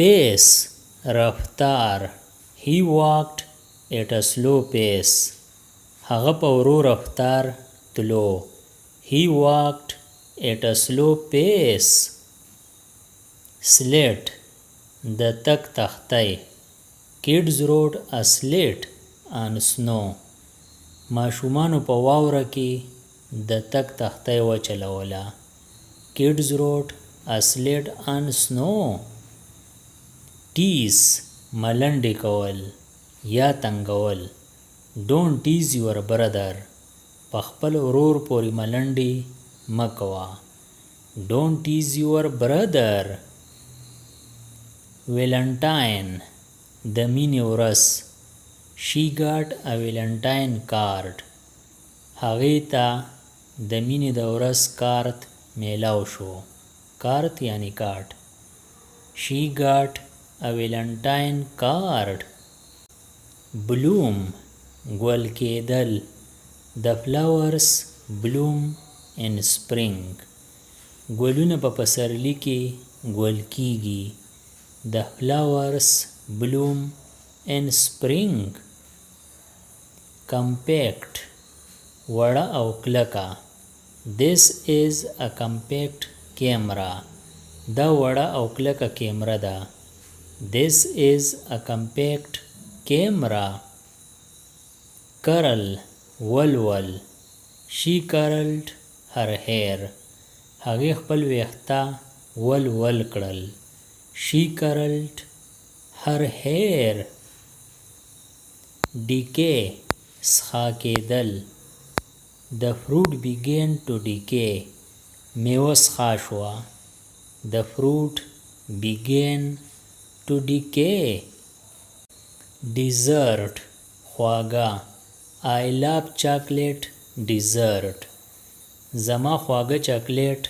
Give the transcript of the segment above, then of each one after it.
पेस रफ्तार. He walked at a slow pace. هغه په ورو رفتار تلو. He walked at a slow pace. Slate د تک تختی. Kids rode a slate on snow. ماشومانو په واوره کې د تک تختی وچلوله. Kids rode a slate on snow. Tease ملنډې کول یا تنګول. Don't tease your brother. په خپل ورور پورې ملنډې مه کوه. Don't tease your brother. Valentine د مینې ورځ. She got a Valentine card. هغې ته د مینې د ورځ کارت میلاو شو. کارت یعنی کارت. She got a Valentine card. Bloom ګل کېدل. The flowers bloom in spring. ګلونه په پسرلي کې ګل کیږي. The flowers bloom in spring. Compact وړه او کلکه. This is a compact camera. دا وړه او کلکه کیمره ده. This is a compact camera. Curl ولول. She curled her hair. هغې خپل ویښته ول کړل. She curled her hair. Decay سخا کېدل. The fruit began to decay. میوه سخا شوه. The fruit began to decay. Dessert خواږه. I love chocolate dessert. زما خواږه چاکلیټ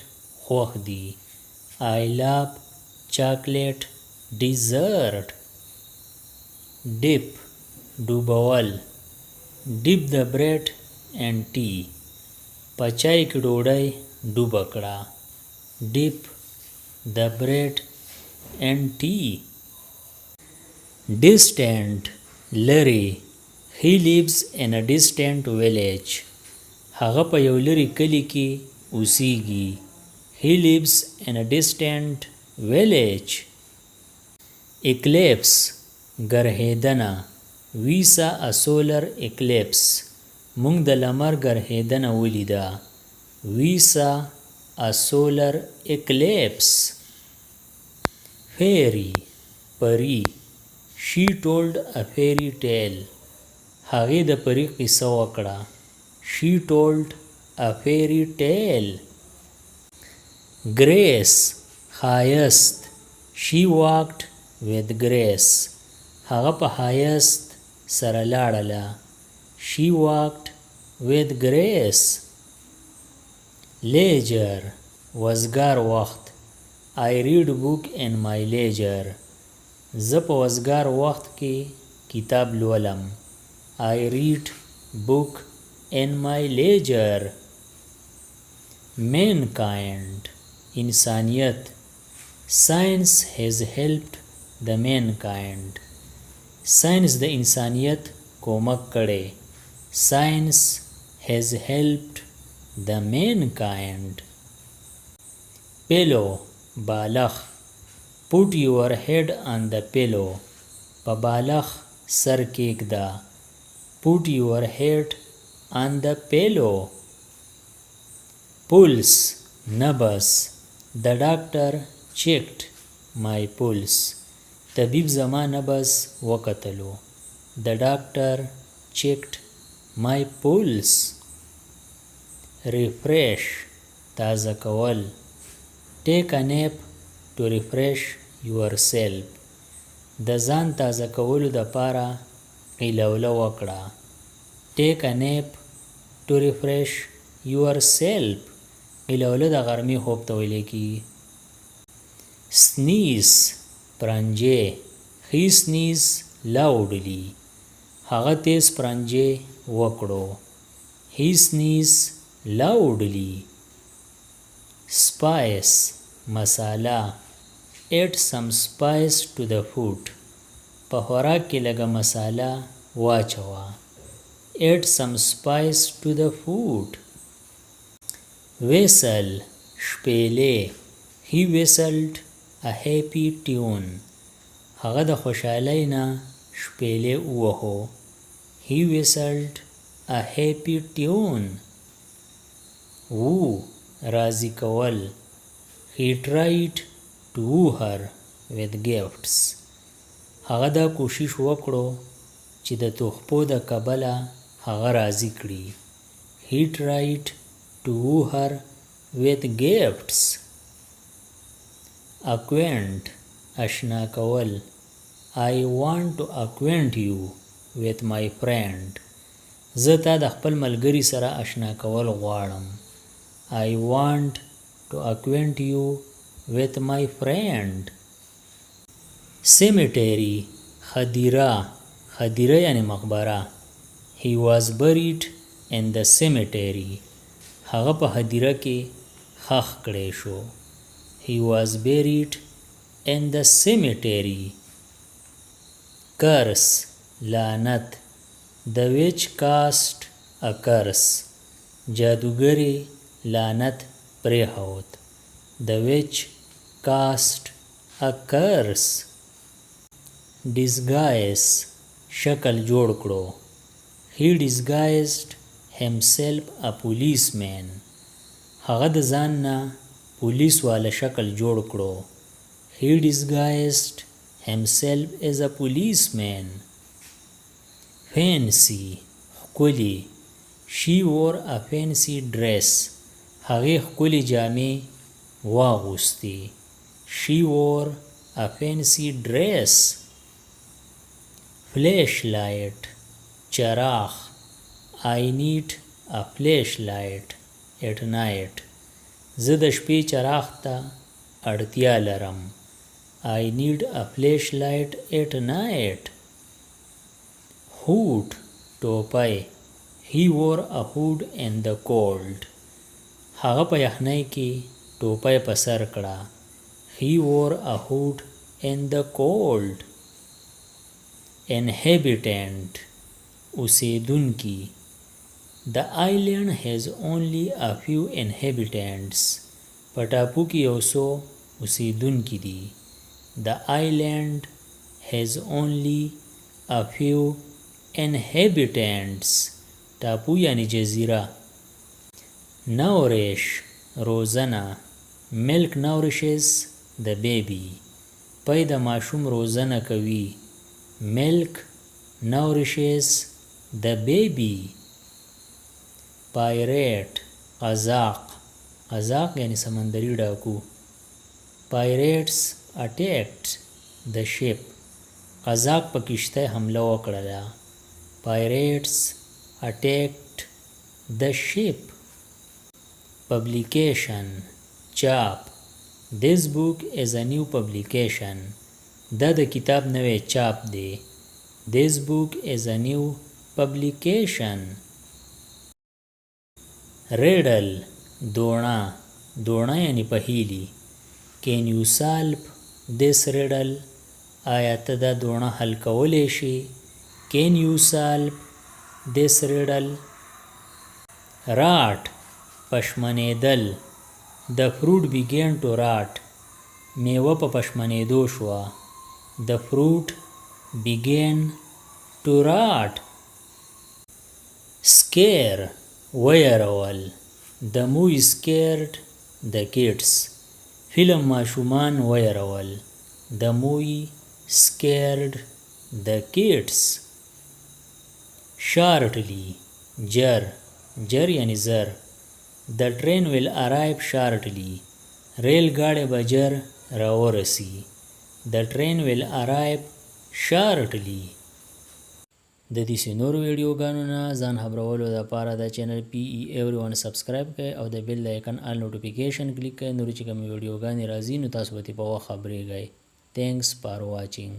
خوښ دي. I love chocolate dessert. Dip ډوبول. Dip the bread and tea. په چای کې ډوډۍ ډوبه کړه. Dip the bread and tea. Distant لري. He lives in a distant village. هغه په یو لري کلی کې اوسیږي. He lives in a distant village. Eclipse ګرهیدنه. We saw a solar eclipse. موږ د لمر ګرهیدنه ولیده. We saw a solar eclipse. Fairy پری. She told a fairy tale. هغې د پری قصه وکړه. She told a fairy tale. Grace ښایست. She walked with grace. هغه په ښایست سره لاړله. She walked with grace. Leisure وزګار وخت. I read book in my leisure. زه په وزګار وخت کې کتاب لولم. I read book in my leisure. Mankind انسانیت. Science has helped the mankind. ساینس د انسانیت کومک کړی. Science has helped the mankind. Pillow بالغ. Put your head on the pillow. په بالغ سر کېږده. Put your head on the pillow. Pulse نبض. The doctor checked my pulse. طبیب زما نبض وکتلو. The doctor checked my pulse. Refresh تازه کول. Take a nap to refresh yourself. د ځان تازه کولو دپاره قیلوله وکړه. Take a nap to refresh yourself. قیلوله د غرمې خوب ته ویلی کېږي. Sneeze پرنجې. He sneezed loudly. هغه تیز پرنجې وکړو. He sneezed loudly. Spice مساله. add some spice to the food. په خوراک کې لږه مساله واچوه. add some spice to the food. whistle شپېلې. he whistled a happy tune. هغه د خوشحالۍ نه شپېلې ووهو. he whistled a happy tune. woo راضي کول. he tried to woo her with gifts. هغه دا کوشش وکړو چې د تحفو د کبله هغه راضي کړي. he tried to woo her with gifts. acquaint اشنا کول. I want to acquaint you with my friend. زه تا د خپل ملګري سره اشنا کول غواړم. I want to acquaint you with my friend. cemetery خدیره. خدیره یعنی مقبره. he was buried in the cemetery. هغه په خدیره کې ښخ کړی شو. he was buried in the cemetery. curse لعنت. the witch cast a curse. جادوګرې لعنت پرېښود. the witch cast a curse. disguise شکل جوړ کړو. he disguised himself a policeman. هغه د ځان نه پولیس والا شکل جوړ کړو. he disguised himself as a policeman. fancy ښکلي. she wore a fancy dress. هغې ښکلي جامې واغوستې. she wore a fancy dress. flashlight چراغ. I need a flashlight at night. زه د شپې چراغ ته اړتیا لرم. I need a flashlight at night. hood ټوپی. he wore a hood in the cold. هغه په یخنۍ کې ټوپی په سر کړه. he wore a hood in the cold. inhabitant اوسیدونکی. The island has only a few inhabitants. په ټاپو کې یو څو اوسیدونکي دي. The island has only a few inhabitants. ټاپو یعنی جزیره. nourish روزنه. milk nourishes the baby. پی د ماشوم روزنه کوي. milk nourishes the baby. pirate قزاق. قزاق یعنی سمندری ډاکو. pirates attacked the ship. قزاق په کشته حمله وکړه. pirates attacked the ship. publication چاپ. this book is a new publication. دا د کتاب نوی چاپ دی. this book is a new publication. riddle دوړه. دوړه یعنی پهیلی. can you solve this riddle. آیا ته دا دوړه حل کولی شي. can you solve this riddle. rot پشمنېدل. the fruit began to rot. میوه په پشمنېدو شوه. the fruit began to rot. scare ویرول. the movie scared the kids. فلم ماشومان ویرول. the movie scared the kids. shortly جر. جر یعنی زر. the train will arrive shortly. ریل گاڑی به جر راورسی. the train will arrive shortly. د دې نورو ویډیوګانو نه ځان خبرولو لپاره د چینل PE Everyone سبسکرایب کړئ او د بیل آیکن آل نوټیفیکیشن کلیک کړئ. نور چې کوم ویډیوګانې راځي نو تاسو به په وخت خبرېږئ. Thanks for watching.